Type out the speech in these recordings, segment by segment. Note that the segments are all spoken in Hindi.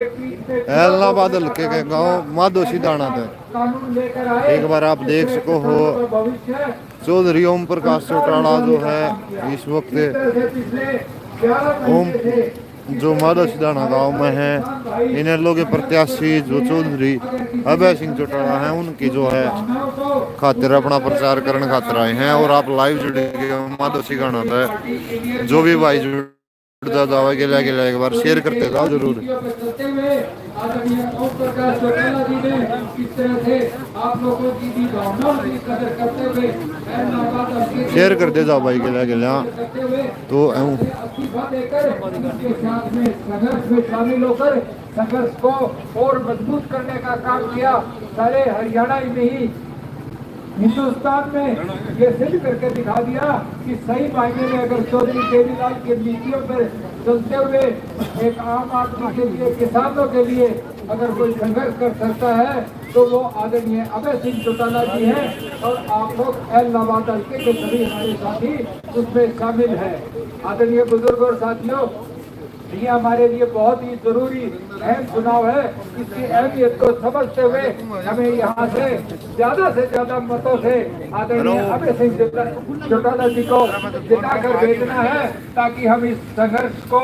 इलाहाबाद हल्के के गांव माधोसी दाना थे। एक बार आप देख सको हो चौधरी ओम प्रकाश चौटाला जो है इस वक्त ओम जो माधोसी दाना गांव में है, इन लोग प्रत्याशी जो चौधरी अभय सिंह चौटाला हैं उनकी जो है खातिर अपना प्रचार करने खातिर आए हैं। और आप लाइव जुड़े माधोसी गाना था, जो भी भाई जुड़ जाओ एक बार शेयर करते जाओ जरूर। शेयर करते जाओ भाई गिला तो शामिल होकर संघर्ष को और मजबूत करने का काम किया। सारे हरियाणा में ही हिंदुस्तान में ये सिद्ध करके दिखा दिया कि सही मायने में अगर चौधरी देवीलाल की नीतियों पर चलते हुए एक आम आदमी के लिए, किसानों के लिए अगर कोई संघर्ष कर सकता है तो वो आदरणीय अभय सिंह चौटाला जी हैं। और आप लोग इलाहाबाद हल्के के सभी हमारे साथी उसमें शामिल हैं। आदरणीय बुजुर्ग और साथियों, ये हमारे लिए बहुत ही जरूरी अहम चुनाव है। इसकी अहमियत को समझते हुए हमें यहाँ से ज्यादा मतों से आदरणीय अभय सिंह चौटाला जी को जिताकर भेजना है, ताकि हम इस संघर्ष को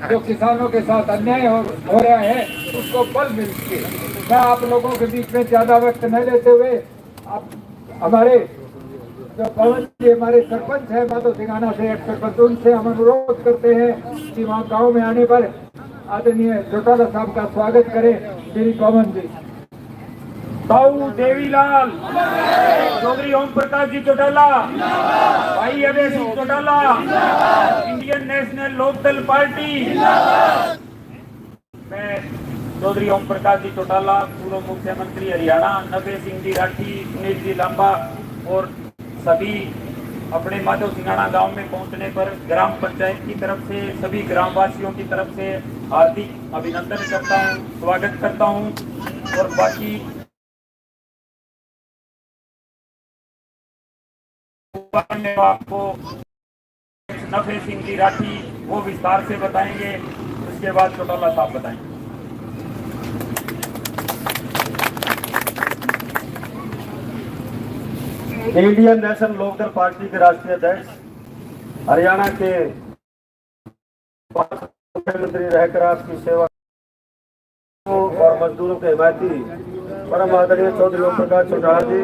जो किसानों के साथ अन्याय हो रहा है उसको बल मिल सके। मैं आप लोगों के बीच में ज्यादा वक्त न लेते हुए हमारे जो पवन जी हमारे सरपंच है माधो सिंघाना से एक्स सरपंच, उनसे हम अनुरोध करते हैं कि वहाँ गांव में आने पर आदरणीय चौटाला साहब का स्वागत करें। श्री पवन जी। ताऊ देवीलाल, चौधरी ओम प्रकाश जी चौटाला, भाई Abhay Singh Chautala, Indian National Lokdal party. मैं चौधरी ओम प्रकाश जी चौटाला, पूर्व मुख्यमंत्री हरियाणा, नवे सिंह जी राठी, सुनील जी लांबा और सभी अपने माधो सिंघाना गांव में पहुंचने पर ग्राम पंचायत की तरफ से सभी ग्रामवासियों की तरफ से हार्दिक अभिनंदन करता हूं, स्वागत करता हूं। और बाकी आपको नफे सिंह जी राठी वो विस्तार से बताएंगे, उसके बाद चौटाला साहब बताएंगे। इंडियन नेशनल लोकदल पार्टी के राष्ट्रीय अध्यक्ष, हरियाणा के मुख्यमंत्री रहकर आपकी सेवा और मजदूरों के हिमायती परम आदरणीय चौधरी ओम प्रकाश चौटाला जी,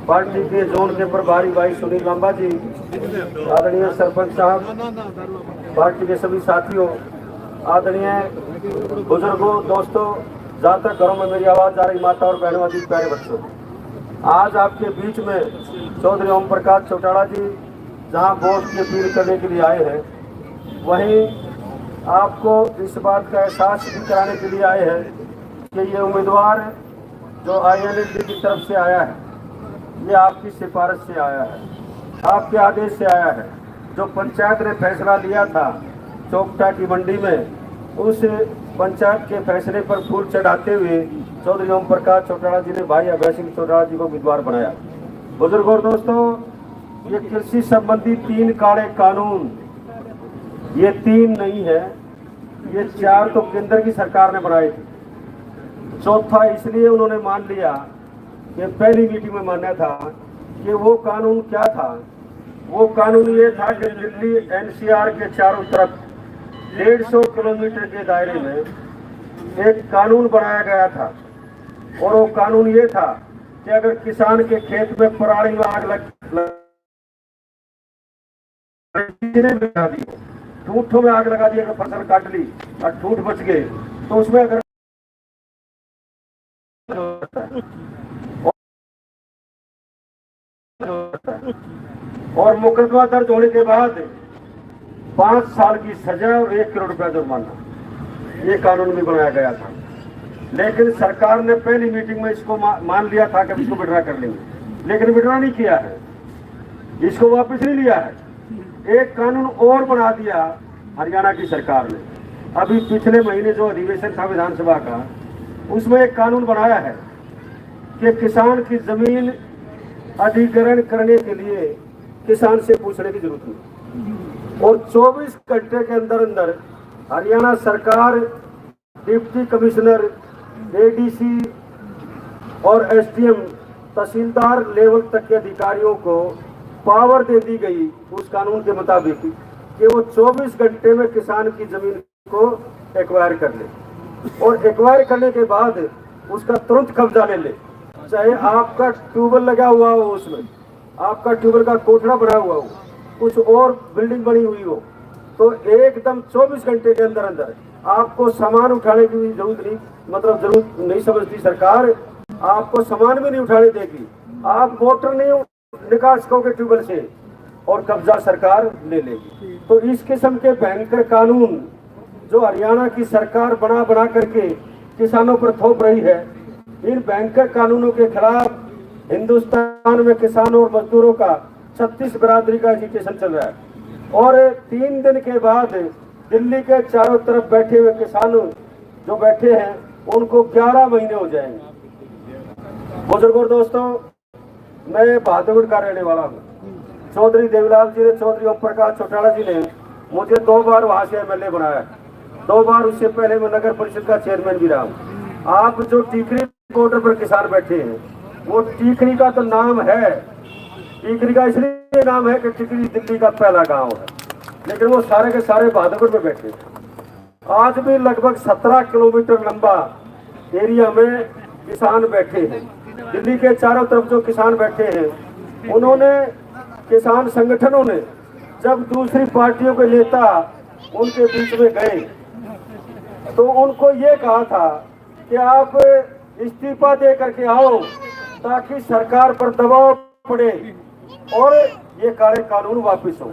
पार्टी के जोन के प्रभारी भाई सुनील लांबा जी, आदरणीय सरपंच साहब, पार्टी के सभी साथियों, आदरणीय बुजुर्गों, दोस्तों, जहाँ तक घरों में मेरी आवाज जा रही माता और बहनों आदि प्यारे बच्चों, आज आपके बीच में चौधरी ओम प्रकाश चौटाला जी जहां वोट की अपील करने के लिए आए हैं, वहीं आपको इस बात का एहसास भी कराने के लिए आए हैं कि ये उम्मीदवार जो INLD की तरफ से आया है, ये आपकी सिफारिश से आया है, आपके आदेश से आया है। जो पंचायत ने फैसला लिया था चौकटा की मंडी में, उस पंचायत के फैसले पर फूल चढ़ाते हुए चौधरी ओम प्रकाश चौटाला जी ने भाई अभय सिंह चौटाला जी को उम्मीदवार बनाया। बुजुर्गों और दोस्तों, ये कृषि संबंधी 3 काले कानून, ये 3 नहीं है, ये 4 तो केंद्र की सरकार ने बनाए थे। चौथा इसलिए उन्होंने मान लिया कि पहली मीटिंग में माना था कि वो कानून क्या था। वो कानून ये था कि दिल्ली NCR के चारों तरफ 150 किलोमीटर के दायरे में एक कानून बनाया गया था, और वो कानून ये था कि अगर किसान के खेत में पराली में आग लगा दी, ठूठों में आग लगा दी, अगर फसल काट ली और ठूठ बच गए तो उसमें अगर और मुकदमा दर्ज होने के बाद 5 साल की सजा और 1 करोड़ रुपया जुर्माना, ये कानून भी बनाया गया था। लेकिन सरकार ने पहली मीटिंग में इसको मान लिया था कि इसको विड्रा कर लेंगे, लेकिन विड्रा नहीं किया है, इसको वापस नहीं लिया है। एक कानून और बना दिया हरियाणा की सरकार ने। अभी पिछले महीने जो अधिवेशन था विधानसभा का, उसमें एक कानून बनाया है कि किसान की जमीन अधिग्रहण करने के लिए किसान से पूछने की जरूरत नहीं, और 24 घंटे के अंदर अंदर हरियाणा सरकार डिप्टी कमिश्नर, एडीसी और एसडीएम तहसीलदार लेवल तक के अधिकारियों को पावर दे दी गई उस कानून के मुताबिक कि वो 24 घंटे में किसान की जमीन को एक्वायर कर ले और एक्वायर करने के बाद उसका तुरंत कब्जा ले ले। चाहे आपका ट्यूबवेल लगा हुआ हो, उसमें आपका ट्यूबवेल का कोठड़ा बना हुआ हो, कुछ और बिल्डिंग बनी हुई हो, तो एकदम 24 घंटे के अंदर अंदर आपको सामान उठाने की भी जरूरत नहीं, मतलब जरूरत नहीं समझती सरकार, आपको सामान भी नहीं उठाने देगी। आप मोटर नहीं निकाल सकोगे ट्यूबवेल से और कब्जा सरकार ले लेगी। तो इस किस्म के भयंकर कानून जो हरियाणा की सरकार बना बना करके किसानों पर थोप रही है, इन भयंकर कानूनों के खिलाफ हिंदुस्तान में किसानों और मजदूरों का 36 बिरादरी का एजिटेशन चल रहा है और 3 दिन के बाद दिल्ली के चारों तरफ बैठे हुए किसानों जो बैठे हैं उनको 11 महीने हो जाएंगे। बुजुर्गों दोस्तों, मैं बहादुरगढ़ का रहने वाला हूँ। चौधरी देवीलाल जी ने, चौधरी ओम प्रकाश चौटाला जी ने मुझे 2 बार वहां से एमएलए बनाया, 2 बार उससे पहले मैं नगर परिषद का चेयरमैन भी रहा हूँ। आप जो टीकरी बॉर्डर पर किसान बैठे हैं, वो टीकरी का तो नाम है, टीकरी का इसलिए नाम है कि टीकरी दिल्ली का पहला गांव है, लेकिन वो सारे के सारे बहादुरगढ़ में बैठे हैं। आज भी लगभग 17 किलोमीटर लंबा एरिया में किसान बैठे हैं। दिल्ली के चारों तरफ जो किसान बैठे हैं, उन्होंने, किसान संगठनों ने जब दूसरी पार्टियों के नेता उनके बीच में गए तो उनको ये कहा था कि आप इस्तीफा दे करके आओ ताकि सरकार पर दबाव पड़े और ये काले कानून वापस हो,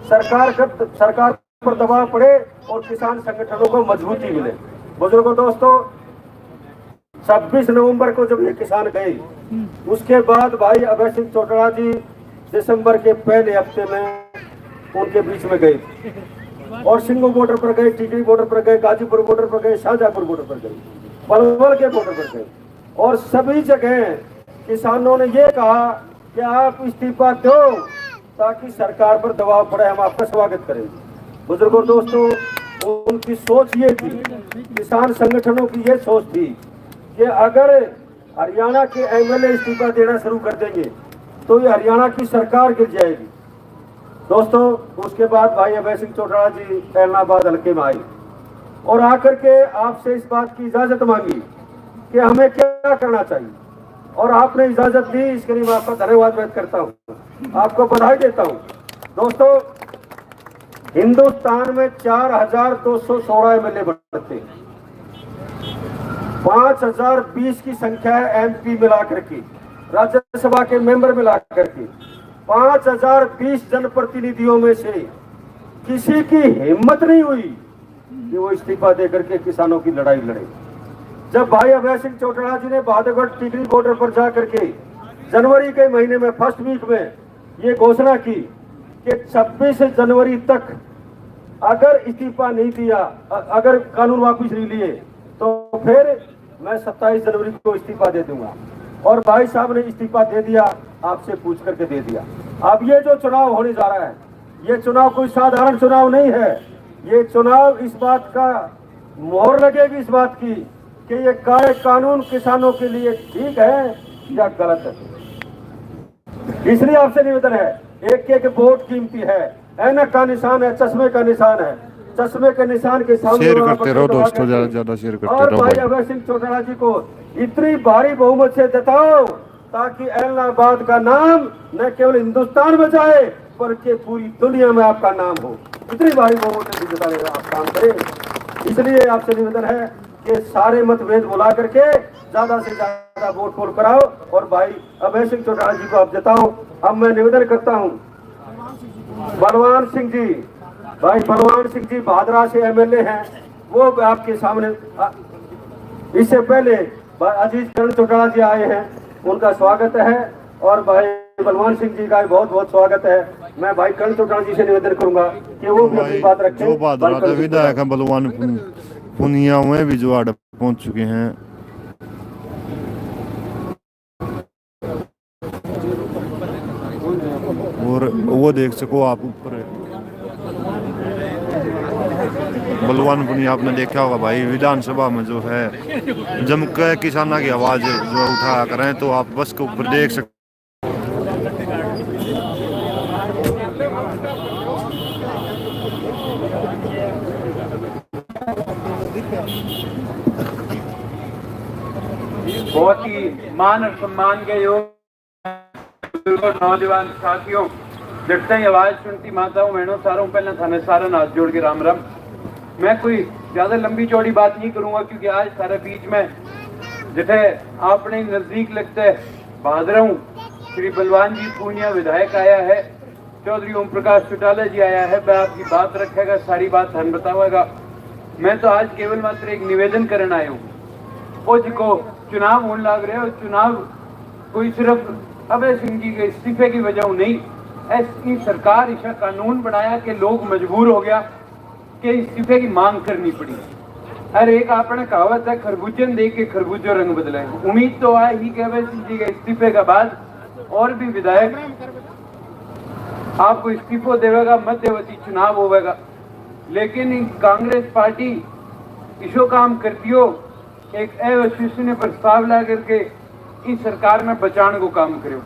सरकार पर दबाव पड़े और किसान संगठनों को मजबूती मिले। बुजुर्गों दोस्तों, 26 नवंबर को जब ये किसान गए, उसके बाद भाई अभय सिंह चौटाला जी दिसंबर के पहले हफ्ते में उनके बीच में गए और सिंगो बॉर्डर पर गए, टीकरी बॉर्डर पर गए, गाजीपुर बॉर्डर पर गए, शाहजहांपुर बॉर्डर पर गए, पलवल के बॉर्डर पर गए और सभी जगह किसानों ने ये कहा कि आप इस्तीफा दो ताकि सरकार पर दबाव पड़े, हम आपका स्वागत करेंगे। बुजुर्गों दोस्तों, उनकी सोच ये थी, किसान संगठनों की ये सोच थी कि अगर हरियाणा के एमएलए इस्तीफा देना शुरू कर देंगे तो ये हरियाणा की सरकार गिर जाएगी। दोस्तों, उसके बाद भाई अभय सिंह चौटाला जी ऐलनाबाद हल्के में आए और आकर के आपसे इस बात की इजाजत मांगी कि हमें क्या करना चाहिए और आपने इजाजत दी, इसके लिए मैं आपका धन्यवाद व्यक्त करता हूँ, आपको बधाई देता हूँ। दोस्तों, हिंदुस्तान में 4216 एमएलए बनते हैं, 5020 की संख्या है एमपी मिलाकर के, राज्यसभा के मेंबर मिलाकर के। 5020 जनप्रतिनिधियों में से किसी की हिम्मत नहीं हुई कि वो इस्तीफा देकर के किसानों की लड़ाई लड़े। जब भाई अभय सिंह चौटाला जी ने बहादुरगढ़ टीकरी बॉर्डर पर जाकर के जनवरी के महीने में फर्स्ट वीक में ये घोषणा की कि 26 जनवरी तक अगर इस्तीफा नहीं दिया, अगर कानून वापस नहीं लिए तो फिर मैं 27 जनवरी को इस्तीफा दे दूंगा, और भाई साहब ने इस्तीफा दे दिया, आपसे पूछ करके दे दिया। अब ये जो चुनाव होने जा रहा है, ये चुनाव कोई साधारण चुनाव नहीं है, ये चुनाव इस बात का मोहर लगेगी इस बात की कि ये काले कानून किसानों के लिए ठीक है या गलत है। इसलिए आपसे निवेदन है, एक एक वोट कीमती है, ऐनक का निशान है, चश्मे का निशान है, चश्मे के निशान के सामने शेयर करते रहो दोस्तों, ज्यादा शेयर करते और रहो। भाई अभय सिंह चौटाला जी को इतनी भारी बहुमत से जिताओ ताकि ऐलनाबाद का नाम न केवल हिंदुस्तान में जाए बल्कि पूरी दुनिया में आपका नाम हो। इतनी भारी बहुमत से जिताने का आप काम करें। इसलिए आपसे निवेदन है कि सारे मतभेद बुला करके ज्यादा से ज्यादा वोट पोल कराओ और भाई अभय सिंह चौटाला जी को आप जिताओ। अब मैं निवेदन करता हूँ बलवान सिंह जी, भाई बलवान सिंह जी भादरा से एमएलए हैं, वो आपके सामने, इससे पहले अजीत करण चौटाला जी आए हैं, उनका स्वागत है और भाई बलवान सिंह जी का बहुत बहुत स्वागत है। मैं भाई करण चौटाला जी से निवेदन करूंगा कि वो भी अपनी बात रखें। जो भादरा के विधायक हैं बलवान पुनिया में भी जो आड़ पहुंच चुके हैं। और वो देख सको आप ऊपर बलवान पुनी आपने देखा होगा भाई, विधानसभा में जो है जम के किसानों की आवाज जो उठा करें, तो आप बस के ऊपर देख सकते। बहुत ही मान और सम्मान के योग नौजवान साथियों, जटते ही आवाज सुनती माताओं बहनों सारों पहले थाने सारा हाथ जोड़ के राम राम। मैं कोई ज्यादा लंबी चौड़ी बात नहीं करूंगा, क्योंकि आज सारे बीच में जिथे आपने नजदीक लगते भादरा हूँ, श्री बलवान जी पूनिया विधायक आया है, चौधरी ओम प्रकाश चौटाला जी आया है, वह आपकी बात रखेगा, सारी बात धन बतावेगा। मैं तो आज केवल मात्र एक निवेदन करने आया हूँ। वो जिको चुनाव होने लग रहे हो, चुनाव कोई सिर्फ अभय सिंह जी के इस्तीफे की वजह नहीं, ऐसी सरकार ऐसा कानून बनाया कि लोग मजबूर हो गया कि इस्तीफे की मांग करनी पड़ी। अरे एक आपने कहावत है, खरबूजन देख के खरबूजो रंग बदले। उम्मीद तो है ही कि अभय सिंह जी के इस्तीफे के बाद और भी विधायक आपको इस्तीफो देवेगा, मध्यवर्ती चुनाव होगा। लेकिन कांग्रेस पार्टी इसो काम करती हो, एक अविश्वसनीय प्रस्ताव ला करके इस सरकार में बचाने को काम करो।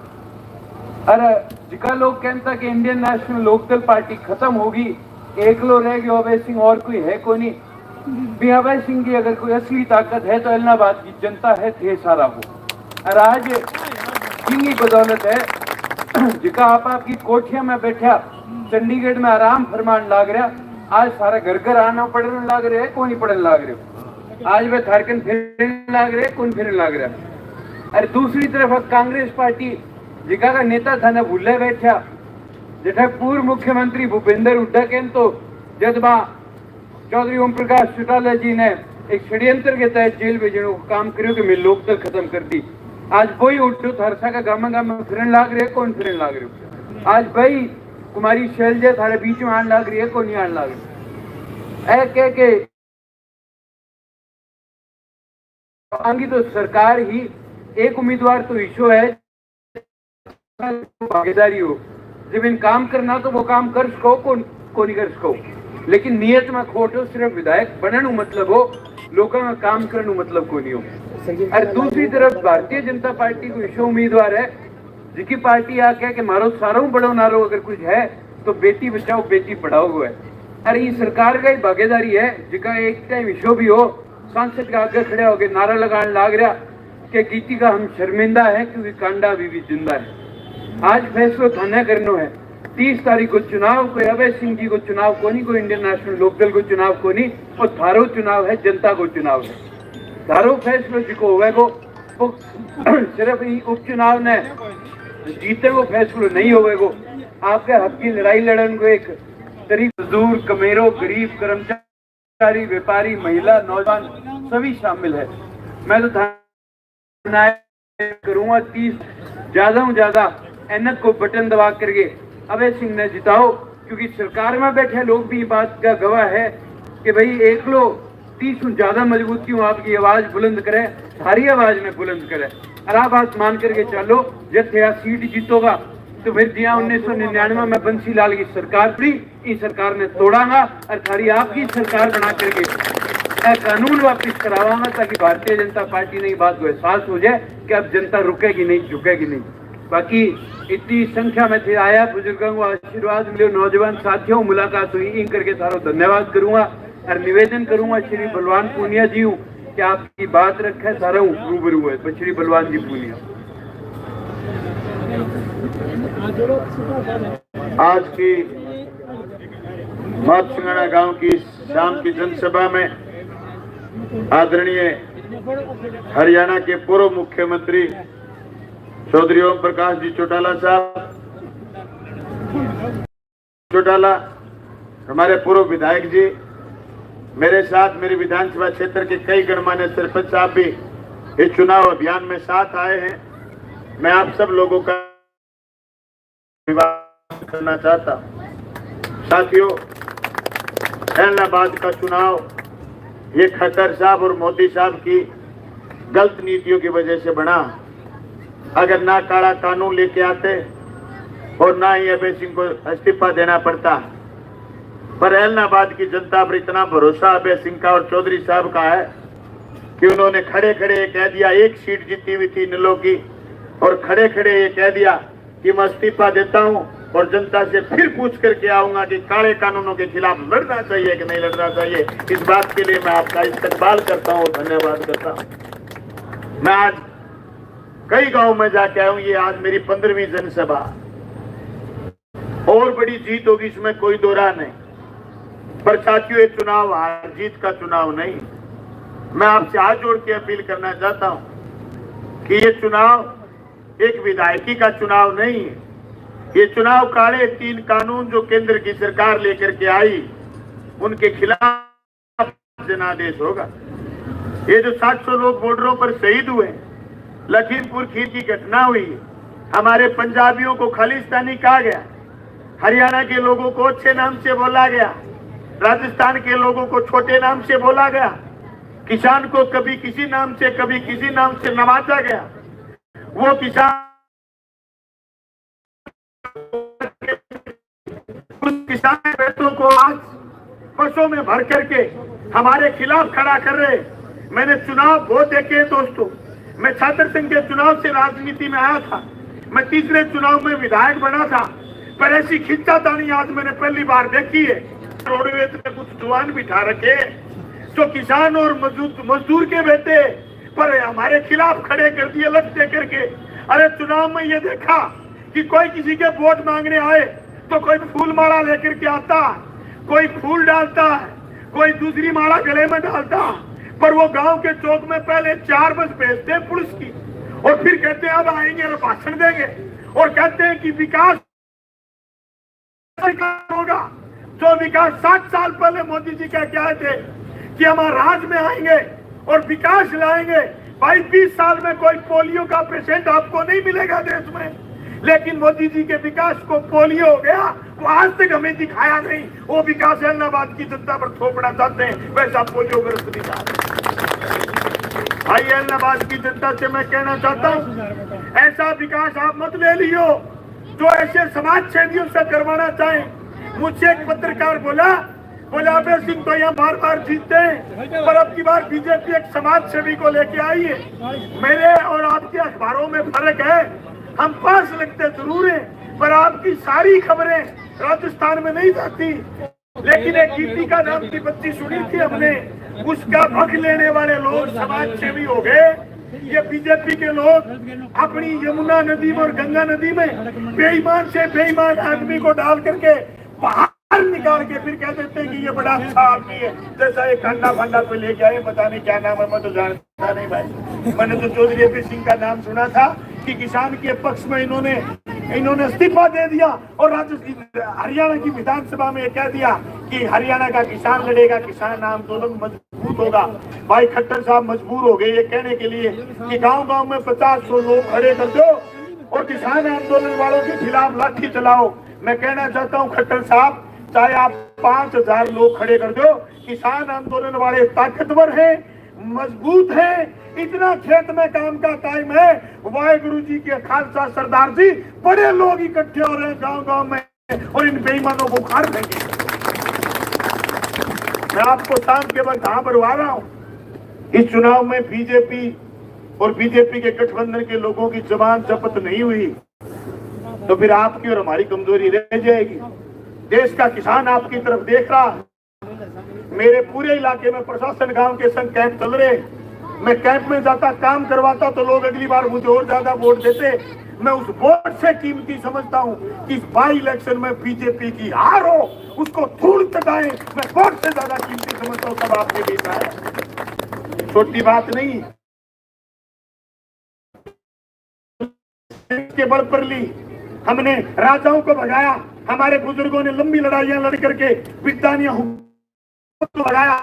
अरे जिका लोग कहता कि इंडियन नेशनल लोकदल पार्टी खत्म होगी, एकलो रह गया अभय सिंह और कोई है को नहीं भी। अभय सिंह की अगर कोई असली ताकत है तो इलाहाबाद की जनता है, थे सारा हो। और आज सिंह की बदौलत है जिका आपकी कोठिया में बैठा चंडीगढ़ में आराम फरमान लाग रहा, आज सारा घर घर आना पढ़ने लाग रहे है, कौन नहीं पढ़ने लाग रहे। आज वे थारकन फिरने लाग रहे, कौन फिरने लाग रहा। अरे दूसरी तरफ कांग्रेस पार्टी जिका का नेता था ना भूले बैठा, जिठा पूर्व मुख्यमंत्री भूपेंद्र हुड्डा के तो जब चौधरी ओम प्रकाश चौटाला जी ने एक षड्यंत्र के तहत जेल भेजने को काम करो कि मैं लोकदल खत्म कर दी। आज वही उठो हरसा का गामा गामा फिरन लाग रहे, कौन फिरन लाग रहे। आज भाई कुमारी शैलजा थारे बीच में आने लाग रही है, कौन नहीं आने लाग रही। ऐ कह के आंगी तो सरकार ही एक उम्मीदवार तो इशू है, भागीदारी हो। जब इन काम करना तो वो काम कर सको, कौन नहीं कर सको। लेकिन नियत में खोट हो, सिर्फ विधायक बनने मतलब हो, लोगों में काम करने मतलब को नहीं हो। और दूसरी तरफ भारतीय जनता पार्टी को इशो उम्मीदवार है, जिसकी पार्टी आके कि मारो सारों बड़ो नारो अगर कुछ है तो बेटी बचाओ बेटी पढ़ाओ हुआ है। अरे ये सरकार का ही भागीदारी है, जिसका एक टाइम इशो भी हो सांसद के आगे खड़े होकर नारा लगाने लाग रहा कि गीती का हम शर्मिंदा है क्योंकि कांडा अभी भी जिंदा है। आज फैसला थाना करना है, 30 तारीख को चुनाव, कोई अभय सिंह जी को चुनाव को नहीं, कोई इंडियन नेशनल लोकदल को चुनाव को नहीं, और थारो चुनाव है, जनता को चुनाव है। थारो फैसलो जिको होवे को सिर्फ उपचुनाव ने जीते को फैसलो नहीं होवे को, आपके हक की लड़ाई लड़न को एक गरीब मजदूर, कमेरों, गरीब, कर्मचारी, व्यापारी, महिला, नौजवान सभी शामिल है। मैं तो करूंगा 30 ज्यादा एनक को बटन दबा करके अभय सिंह ने जिताओ, क्योंकि सरकार में बैठे लोग भी बात का गवाह है कि भाई एक लो 30 ज्यादा मजबूत क्यों आपकी आवाज बुलंद करे, सारी आवाज में बुलंद करे। और आप बात मान करके चलो, जब सीट जीतोगा तो फिर दिया 1999 में बंसीलाल की सरकार पड़ी, इस सरकार ने तोड़ागा और थारी आपकी सरकार बना करके कानून वापिस करावागा, ताकि भारतीय जनता पार्टी ने बात को एहसास हो जाए कि अब जनता रुकेगी नहीं, झुकेगी नहीं। बाकी इतनी संख्या में थे आया, बुजुर्गों को आशीर्वाद मिले, नौजवान साथियों मुलाकात हुई, इन करके सारो धन्यवाद करूंगा और निवेदन करूंगा श्री बलवान पूनिया जी कि आपकी बात रखे सारा रूबरू है। श्री बलवान जी पूनिया। आज की मातसिंगाना गांव की शाम की जनसभा में आदरणीय हरियाणा के पूर्व मुख्यमंत्री चौधरी ओम प्रकाश जी चौटाला साहब, चौटाला हमारे पूर्व विधायक जी, मेरे साथ मेरे विधानसभा क्षेत्र के कई गणमान्य सरपंच साहब भी इस चुनाव अभियान में साथ आए हैं। मैं आप सब लोगों का धन्यवाद करना चाहता हूं। साथियों, इलाहाबाद का चुनाव ये खट्टर साहब और मोदी साहब की गलत नीतियों की वजह से बना। अगर ना काला कानून लेके आते और ना ही अभय सिंह को इस्तीफा देना पड़ता पर ऐलनाबाद की जनता पर इतना भरोसा अभय सिंह का और चौधरी साहब का है कि उन्होंने खड़े खड़े ये कह दिया, एक सीट जीती हुई थी निलो की, और खड़े खड़े ये कह दिया कि मैं इस्तीफा देता हूं और जनता से फिर पूछ करके आऊंगा कि काले कानूनों के खिलाफ लड़ना चाहिए कि नहीं लड़ना चाहिए। इस बात के लिए मैं आपका इस्तकबाल करता हूं, धन्यवाद करता हूं। मैं आज कई गांव में जाके आया हूं, ये आज मेरी 15वीं जनसभा, और बड़ी जीत होगी इसमें कोई दो राह नहीं, पर साथियों ये चुनाव हार जीत का चुनाव नहीं। मैं आपसे हाथ जोड़ के अपील करना चाहता हूं कि ये चुनाव एक विधायकी का चुनाव नहीं है, ये चुनाव काले 3 कानून जो केंद्र की सरकार लेकर के आई उनके खिलाफ जनादेश होगा। ये जो 700 लोग बॉर्डरों पर शहीद हुए, लखीमपुर खीर की घटना हुई, हमारे पंजाबियों को खालिस्तानी कहा गया, हरियाणा के लोगों को अच्छे नाम से बोला गया, राजस्थान के लोगों को छोटे नाम से बोला गया, किसान को कभी किसी नाम से कभी किसी नाम से नवाजा गया। वो किसान उस किसान बेटों को आज बसों में भर करके हमारे खिलाफ खड़ा कर रहे। मैंने चुनाव बहुत देखे हैं दोस्तों, मैं छात्र संघ के चुनाव से राजनीति में आया था, मैं तीसरे चुनाव में विधायक बना था, पर ऐसी खिंचातानी आज मैंने पहली बार देखी है। रोडवेज में कुछ जवान बिठा रखे जो किसान और मजदूर के बेटे, पर हमारे खिलाफ खड़े कर दिए लठ दे करके। अरे चुनाव में ये देखा कि कोई किसी के वोट मांगने आए तो कोई फूल माला लेकर के आता, कोई फूल डालता है, कोई दूसरी माला गले में डालता, पर वो गांव के चौक में पहले 4 बस भेजते हैं पुलिस की, और फिर कहते हैं अब आएंगे और भाषण देंगे, और कहते हैं कि विकास होगा। जो विकास 60 साल पहले मोदी जी कह के आए थे कि हम राज में आएंगे और विकास लाएंगे। भाई 20 साल में कोई पोलियो का पेशेंट आपको नहीं मिलेगा देश में, लेकिन मोदी जी के विकास को पोलियो हो गया, वो आज तक हमें दिखाया नहीं। वो विकास ऐलनाबाद की जनता पर थोपना चाहते हैं, वैसा पोलियो ग्रस्त दिखा। भाई ऐलनाबाद की जनता से मैं कहना चाहता हूँ, ऐसा विकास आप मत ले लियो जो ऐसे समाज सेवियों से करवाना चाहे। मुझसे एक पत्रकार बोला अभय सिंह तो यहाँ बार बार जीतते हैं, पर अब की बार बीजेपी एक समाज सेवी को लेके आई है। मेरे और आपके अखबारों में फर्क है, हम पास लगते जरूर हैं, पर आपकी सारी खबरें राजस्थान में नहीं जाती। लेकिन एक कीर्ति का नाम की बच्ची सुनी थी हमने, उसका हक लेने वाले लोग समाज सेवी हो गए। ये बीजेपी के लोग अपनी यमुना नदी में और गंगा नदी में बेईमान से बेईमान आदमी को डाल करके बाहर निकाल के फिर कह देते हैं कि ये बड़ा अच्छा आदमी है। जैसा एक खंडा फंडा पे लेके आए, पता नहीं क्या नाम है, मैं तो जानता नहीं भाई। मैंने तो चौधरी अभय सिंह का नाम सुना था कि किसान के पक्ष में इन्होंने इस्तीफा दे दिया, और हरियाणा की विधानसभा में कह दिया कि हरियाणा का किसान लड़ेगा, किसान आंदोलन मजबूत होगा। भाई खट्टर साहब मजबूर हो गए ये कहने के लिए कि गांव-गांव में 50-100 लोग खड़े कर दो और किसान आंदोलन वालों के खिलाफ लाठी चलाओ। मैं कहना चाहता हूँ खट्टर साहब, चाहे आप 5000 लोग खड़े कर दो, किसान आंदोलन वाले ताकतवर हैं, मजबूत हैं, इतना खेत में काम का टाइम है। वाहेगुरु जी के खालसा सरदार जी बड़े लोग इकट्ठे हो रहे हैं गांव-गांव में, और इन बेईमानों को उखाड़ देंगे। मैं आपको शाम के वक्त यहाँ बरवा रहा हूँ, इस चुनाव में बीजेपी और बीजेपी के गठबंधन के लोगों की जबान जब्त नहीं हुई तो फिर आपकी और हमारी कमजोरी रह जाएगी। देश का किसान आपकी तरफ देख रहा है। मेरे पूरे इलाके में प्रशासन गांव के संग कैंप चल रहे, मैं कैंप में जाता, काम करवाता तो लोग अगली बार मुझे और ज्यादा वोट देते। मैं उस वोट से कीमती समझता हूं कि इस बाई इलेक्शन में बीजेपी की हार हो, उसको धूल चटाएं, मैं वोट से ज्यादा कीमती समझता हूं। सब आपने देखा है, छोटी बात नहीं। के बल पर ली हमने, राजाओं को भगाया, हमारे बुजुर्गों ने लंबी लड़ाइयां लड़ करके विद्यानियां को भगाया।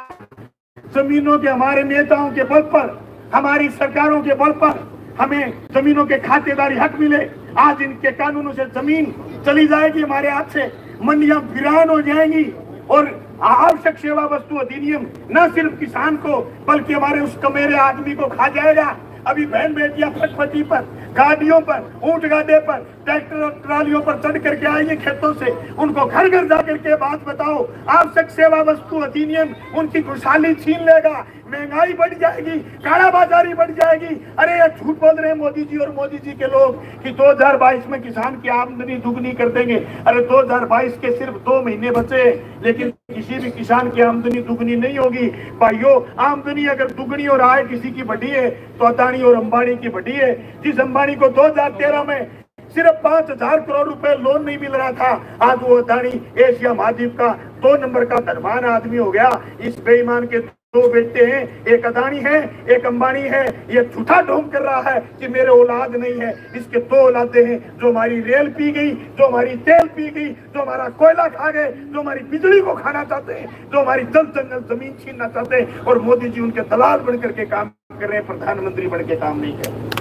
जमीनों के हमारे नेताओं के बल पर, हमारी सरकारों के बल पर हमें जमीनों के खातेदारी हक मिले। आज इनके कानूनों से जमीन चली जाएगी हमारे हाथ से, मंडियां वीरान हो जाएंगी, और आवश्यक सेवा वस्तु अधिनियम न सिर्फ किसान को बल्कि हमारे उस कमेरे आदमी को खा जाएगा। अभी बहन बेटियां फटफटी पर, गाड़ियों पर, ऊंट गाड़े पर, ट्रैक्टर और ट्रालियों पर चढ़ करके आएंगे खेतों से, उनको घर घर जा करके बात बताओ। आवश्यक सेवा वस्तु अधिनियम उनकी खुशहाली छीन लेगा, महंगाई बढ़ जाएगी, कालाबाजारी बढ़ जाएगी। अरे ये झूठ बोल रहे हैं मोदी जी और मोदी जी के लोग कि 2022 में किसान की आमदनी दुगनी कर देंगे। अरे 2022 के सिर्फ 2 महीने बचे, लेकिन किसी भी किसान की आमदनी दुगनी नहीं होगी। भाइयों, आमदनी अगर दुगनी और आय किसी की बढ़ी है तो अदानी और अंबानी की बढ़ी है। जिस अंबानी को 2013 में सिर्फ 5,000 करोड़ रुपए लोन नहीं मिल रहा था, आज वो अदानी एशिया महाद्वीप का 2 नंबर का धनवान आदमी हो गया। इस बेईमान के 2 बेटे हैं, एक अदानी है, एक अंबानी है। ये झूठा ढोंग कर रहा है कि मेरे औलाद नहीं है। इसके 2 औलादे हैं, जो हमारी रेल पी गई, जो हमारी तेल पी गई, जो हमारा कोयला खा गए, जो हमारी बिजली को खाना चाहते हैं, जो हमारी जल जंगल जमीन छीनना चाहते हैं। और मोदी जी उनके दलाल बन करके काम कर रहे हैं, प्रधानमंत्री बन के काम नहीं कर रहे।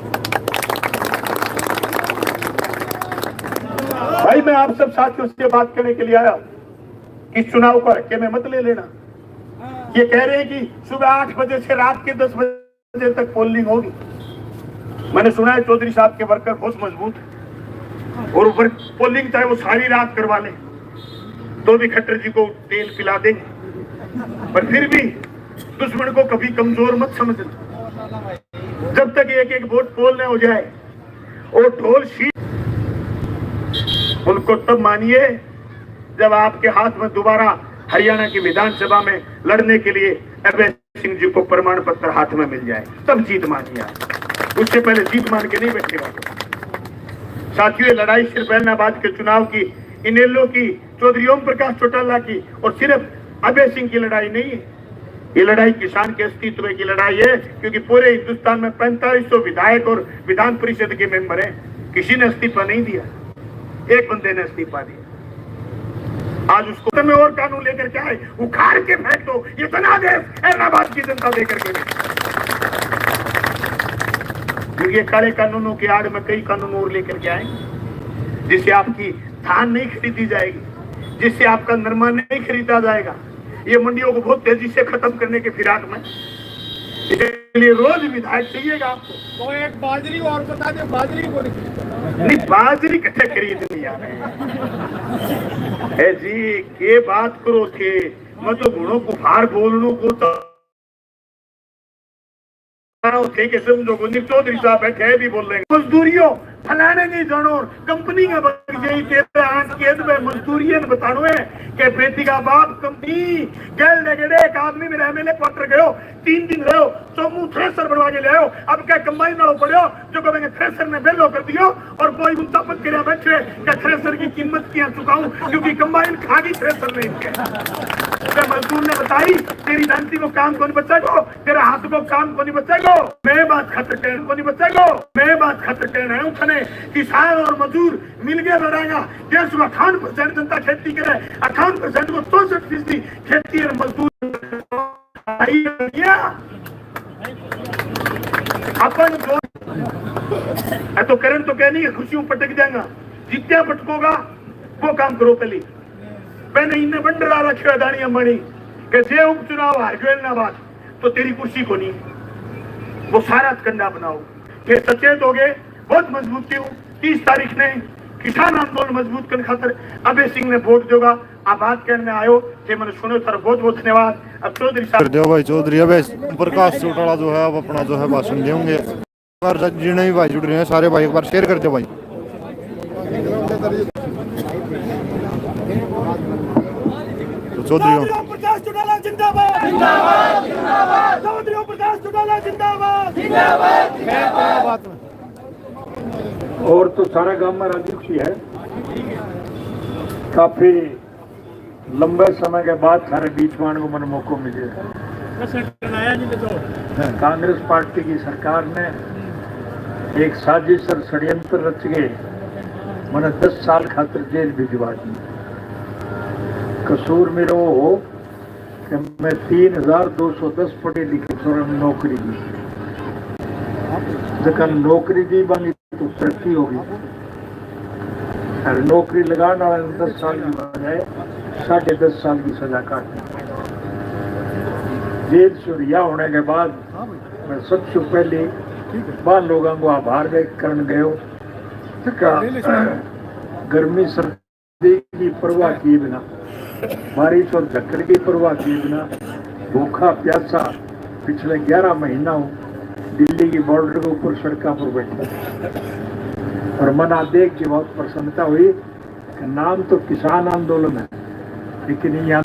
भाई, मैं आप सब साथियों से बात करने के लिए आया कि चुनाव को हल्के में मत ले लेना। ये कह रहे हैं कि सुबह 8 बजे से रात के 10 बजे तक पोलिंग होगी। मैंने सुना है चौधरी साहब के वर्कर बहुत मजबूत है और पोलिंग चाहे वो सारी रात करवा लें तो भी खट्टर जी को तेल पिला देंगे। पर फिर भी दुश्मन को कभी कमजोर मत समझना। जब तक एक वोट पोल न हो जाए और ढोल शीट, उनको तब मानिए जब आपके हाथ में दोबारा हरियाणा की विधानसभा में लड़ने के लिए अभय सिंह जी को प्रमाण पत्र हाथ में मिल जाए, तब जीत मानिए। उससे पहले जीत मान के नहीं बैठेगा। साथियों, ये लड़ाई सिर्फ ऐलनाबाद के चुनाव की, इनेलो की, चौधरी ओम प्रकाश चौटाला की और सिर्फ अभय सिंह की लड़ाई नहीं है। ये लड़ाई किसान के अस्तित्व की लड़ाई है, क्योंकि पूरे हिंदुस्तान में 4500 विधायक और विधान परिषद के मेंबर हैं। किसी ने इस्तीफा नहीं दिया, एक बंदे ने इस्तीफा दिया। आज उसको में और कानून लेकर के आए, उखाड़ के फेंक दो। ये जनादेश हैदराबाद की जनता देकर के, क्योंकि काले कानूनों की आड़ में कई कानून और लेकर के आए, जिससे आपकी धान नहीं खरीदी जाएगी, जिससे आपका नरमा नहीं खरीदा जाएगा। ये मंडियों को बहुत तेजी से खत्म करने के फिराक में, इसलिए रोज विधायक चाहिएगा आपको। तो एक बाजरी और बता दे, बाजरी को नहीं, बाजरी कट्ठे खरीदनी आ रहे है जी। के बात करो थे, मैं तो गुणों को फार बोलने को तो थे कि समझो चौधरी साहब बैठे भी बोल रहे हैं मजदूरियों फलाने नहीं जानो कंपनी का मजदूरी बतानो है कि बेटी का बाप कंपनी गैल लगेड़े एक आदमी मेरे एमएलए क्वार्टर गयो 3 दिन रहो तो मुंह थ्रेसर बनवा के ले आओ। अब क्या कंबाइन ना पड़ो जो कहेंगे थ्रेसर ने बेलो कर दियो और कोई मुद्दा पक कर बैठे क्या थ्रेसर की कीमत क्या चुकाऊं क्योंकि कंबाइन खा गई थ्रेसर ने। मजदूर ने बताई तेरी जानती को काम को नहीं बचेगो, तेरे हाथ को काम को नहीं बचेगो। मैं बात खतर कहने को नहीं बचेगो, मैं बात खतर कहना है उठने किसान और मजदूर मिलके लड़ाएगा। देश में 58% जनता खेती करे, 58% को 64% खेती और मजदूर अपन तो करण तो कहनी है खुशियों पटक जाएगा, जितना पटकोगा वो काम करो। पहले मैंने इन्हें बंडरा रखे अदानी अंबानी के जे उपचुनाव हार गए ना बात तो तेरी कुर्सी को नहीं, वो सारा कंडा बनाओ। फिर सचेत हो गए, बहुत मजबूती हूँ। 30 तारीख ने किसान आंदोलन मजबूत करने खातर अभय सिंह ने वोट दोगा आबाद करने आयो थे। मैंने सुनो सर बहुत बहुत धन्यवाद। अब चौधरी साहब भाई चौधरी अभय प्रकाश चौटाला जो है अब अपना जो है भाषण देंगे। जिन्हें भी भाई जुड़ रहे हैं सारे भाई एक बार शेयर कर दो भाई। तो चौधरी ओम प्रकाश चौटाला जिंदाबाद, जिंदाबाद, जिंदाबाद। चौधरी ओम प्रकाश चौटाला जिंदाबाद, जिंदाबाद। और तो सारा गांव में राजी खुशी है। काफी लंबे समय के बाद सारे बीचवान को मन मौका मिले। कांग्रेस पार्टी की सरकार ने एक साजिश और षड्यंत्र रच के मैंने 10 साल खातिर जेल भिजवा दी। कसूर मेरा वो हो कि मैं 3210 पढ़े लिखे नौकरी दी, जब नौकरी दी बनी तो तरक्की होगी। और नौकरी लगाने वाले 10 साल की बजाय 10.5 साल की सजा काटनी। जेल से रिहा होने के बाद मैं सबसे पहले बाहर लोगों को आभार व्यक्त करने गयो गर्मी सर्दी की परवाह किए बिना, बारिश और झक्कड़ की परवाह किए बिना, भूखा प्यासा पिछले 11 महीनों दिल्ली की बॉर्डर के ऊपर सड़कों पर बैठा और मना देख के बहुत प्रसन्नता हुई कि नाम तो किसान आंदोलन है, लेकिन ये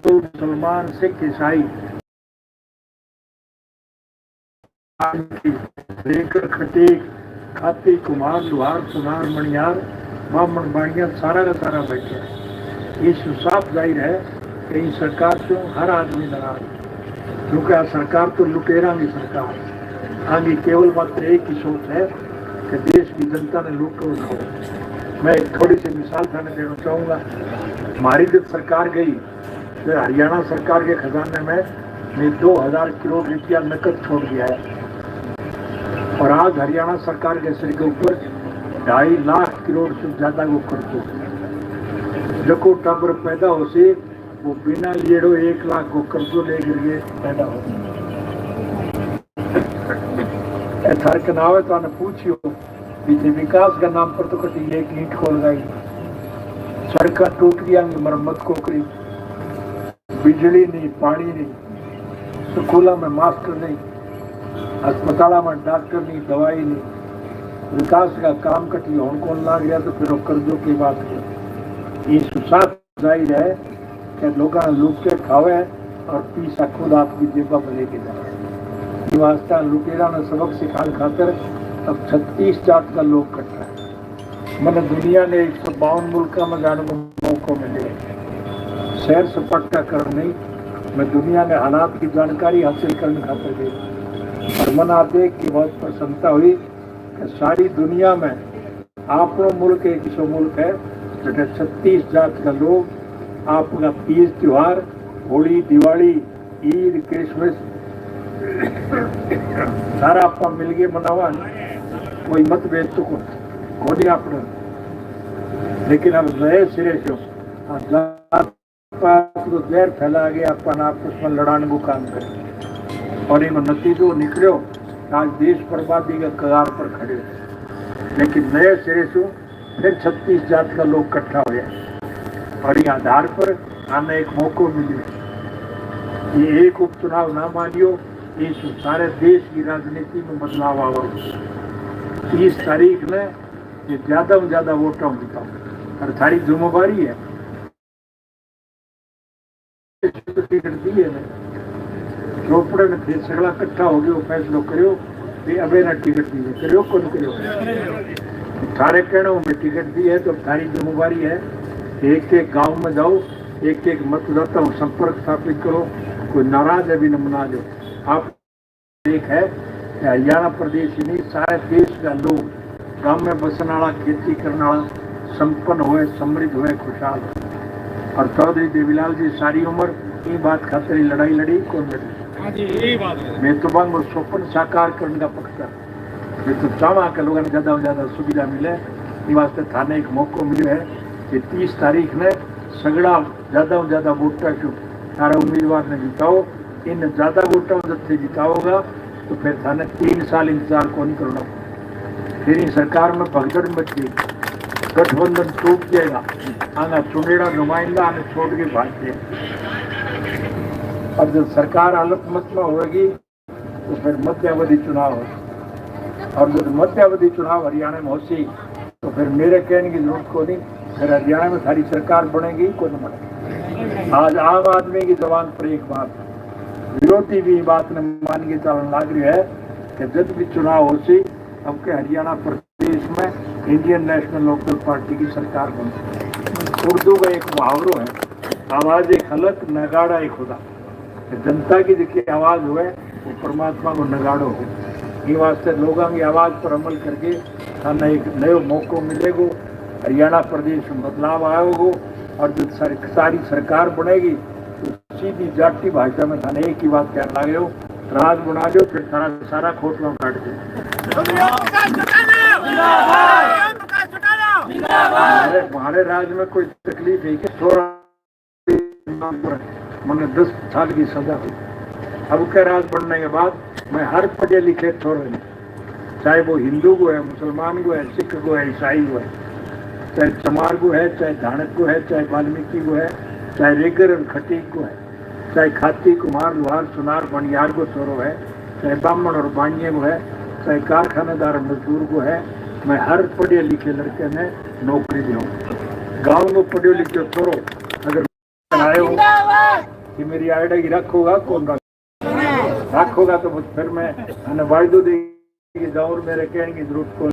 मुसलमान सिख ईसाई लेकर खटीक खाती कुमार लुहार सुनार मणियार ब्राह्मण बाणिया सारा का सारा बैठे। ये साफ जाहिर है कि इन सरकार से हर आदमी नाराज, क्योंकि आ सरकार तो लुटेरा की सरकार आगे केवल मात्र एक ही सोच है कि देश की जनता ने लूट कर उठाओ। मैं एक थोड़ी सी मिसाल थाने देना चाहूँगा। हमारी जब सरकार गई तो हरियाणा सरकार के खजाने में 2000 करोड़ रुपया नकद छोड़ दिया है और आज हरियाणा सरकार के सिर के ऊपर 2.5 लाख करोड़ से ज्यादा को खर्च हो। जो टबर पैदा हो से वो बिना लेड़ो 1 लाख को कर्जो ले करके पैदा हो। थर के नाव है तो पूछियो पीछे विकास का नाम पर तो कटी एक ईंट खोल गई, सड़क टूट गया मरम्मत को करी, बिजली नहीं, पानी नहीं, स्कूलों में मास्टर नहीं, अस्पताल में डॉक्टर नहीं, दवाई नहीं, विकास का काम कटी होने को ला गया तो फिर कर्जों की बात है। ये साफ जाहिर है कि लोग लूट के खावे और पीसा खुद आपकी जेबा में लेके जाए। वास्ता लुटेरा ने सबक सिखाने खातर अब 36 जात का लोग कट रहा है। मैंने दुनिया ने 152 मुल्क में जाने को मौका मिले, सैर सपाटा कर नहीं, मैं दुनिया में हालात की जानकारी हासिल करने खातर गई और मना देख की बहुत प्रसन्नता हुई कि सारी दुनिया में आपका मुल्क एक सौ मुल्क है जो 36 जात का लोग आपका तीज त्योहार, होली, दिवाली, ईद, क्रिसमस सारा आप मिल के मनावा, कोई मतभेद तो कोई अपना। लेकिन अब नए सिरे से तो जहर फैला गया, अपन आपस में लड़ाने को काम करे और इन नतीजों निकलो आज देश बर्बादी के कगार पर खड़े। लेकिन नए सिरे से फिर 36 जात का लोग इकट्ठा हुए और ये आधार पर आने एक मौका मिले। ये एक उपचुनाव ना मानियो, इस सारे देश की राजनीति में बदलाव आवा। 30 तारीख में ये ज्यादा से ज्यादा वोटों जिताओ और सारी जिम्मेवारी है। टिकट दी है चोपड़े में थे सगला इकट्ठा हो गया, फैसलो करो अबे ना टिकट दी करो कौन करो थारे कहना में टिकट दी है तो थारी जिम्मेवारी है। एक एक गांव में जाओ, एक एक मतदाता संपर्क स्थापित करो, कोई नाराज है भी न मना दो। आप एक है हरियाणा प्रदेश ही नहीं सारे देश का लोग गांव में बसने वाला, खेती करने वाला संपन्न हुए, समृद्ध हुए, खुशहाल हुए। और चौधरी देवीलाल जी सारी उम्र ये बात खातिर लड़ाई लड़ी, कौन लड़ी? मैं तो बंग स्वप्न साकार करने का पक्का, मैं तो चाहवा के लोगों ने ज्यादा से ज्यादा सुविधा मिले। ये वास्ते थाने एक मौका मिले है कि 30 तारीख ने सगड़ा ज्यादा से ज्यादा वोटा क्यों सारा उम्मीदवार ने जिताओ। इन ज्यादा वोटों से जिताओगा तो फिर थाने 3 साल इंतजार को नहीं करना। फिर इन सरकार में भगदड़ मच गई, गठबंधन टूट जाएगा, आना चुनेड़ा नुमाइंदा आने छोड़ के भाग गए। अब जब सरकार हालत मत में होगी तो फिर मध्यावधि चुनाव हो और जब मध्यावधि चुनाव हरियाणा में होगी तो फिर मेरे कहने की जरूरत को नहीं, फिर हरियाणा में सारी सरकार बनेगी को नहीं बनेगी। आज आम आदमी की जबान पर एक बात, विरोधी भी बात ने मान के चलन लाग रही है कि जब भी चुनाव हो सी अब के हरियाणा प्रदेश में इंडियन नेशनल लोकल पार्टी की सरकार बनी। उर्दू का एक मुहावरो है, आवाज एक हलक नगाड़ा एक खुदा। जनता की जिसकी आवाज हुए वो परमात्मा को नगाड़ो हो। ये वास्ते लोगों की आवाज पर अमल करके हमें एक नया मौका मिलेगा, हरियाणा प्रदेश में बदलाव आएगा और जो सारी सरकार बनेगी तो सीधी जाटी भाषा में थाने एक ही बात कहने लगे हो, राज बना दो फिर सारा खोटवा काट दो। हमारे राज में कोई तकलीफ है कि थोड़ा मैंने 10 साल की सजा हुई। अब के राज बनने के बाद मैं हर पढ़े लिखे छोड़ रही, चाहे वो हिंदू को है, मुसलमान को है, सिख को है, ईसाई को है, चाहे चमार को है, चाहे धानक को है, चाहे वाल्मीकि को है, चाहे रेगर और खटीक को है, चाहे खाती कुमार लुहार सुनार बनियार को छोरो है, चाहे ब्राह्मण और बानिये को है, चाहे कारखानेदार मजदूर को है, मैं हर पढ़े लिखे लड़के ने नौकरी दूँ। गाँव में पढ़े लिखे छोरो अगर आए हो कि मेरी आईडी रखोगा, कौन रखोगा तो फिर मैं वायदो देगी जाऊँ, मेरे कहने की जरूरत को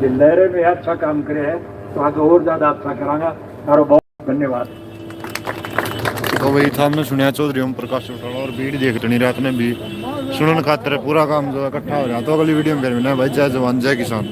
ये लहरे में अच्छा काम करे है तो आगे और ज्यादा अच्छा करांगा। और बहुत धन्यवाद। तो वही था हमने सुनिया चौधरी ओम प्रकाश चौटाला और भीड़ देख रही रात में भी सुनने खातर पूरा काम जो है इकट्ठा हो रहा। तो अगली वीडियो में फिर मिलना है भाई। जय जवान जय किसान।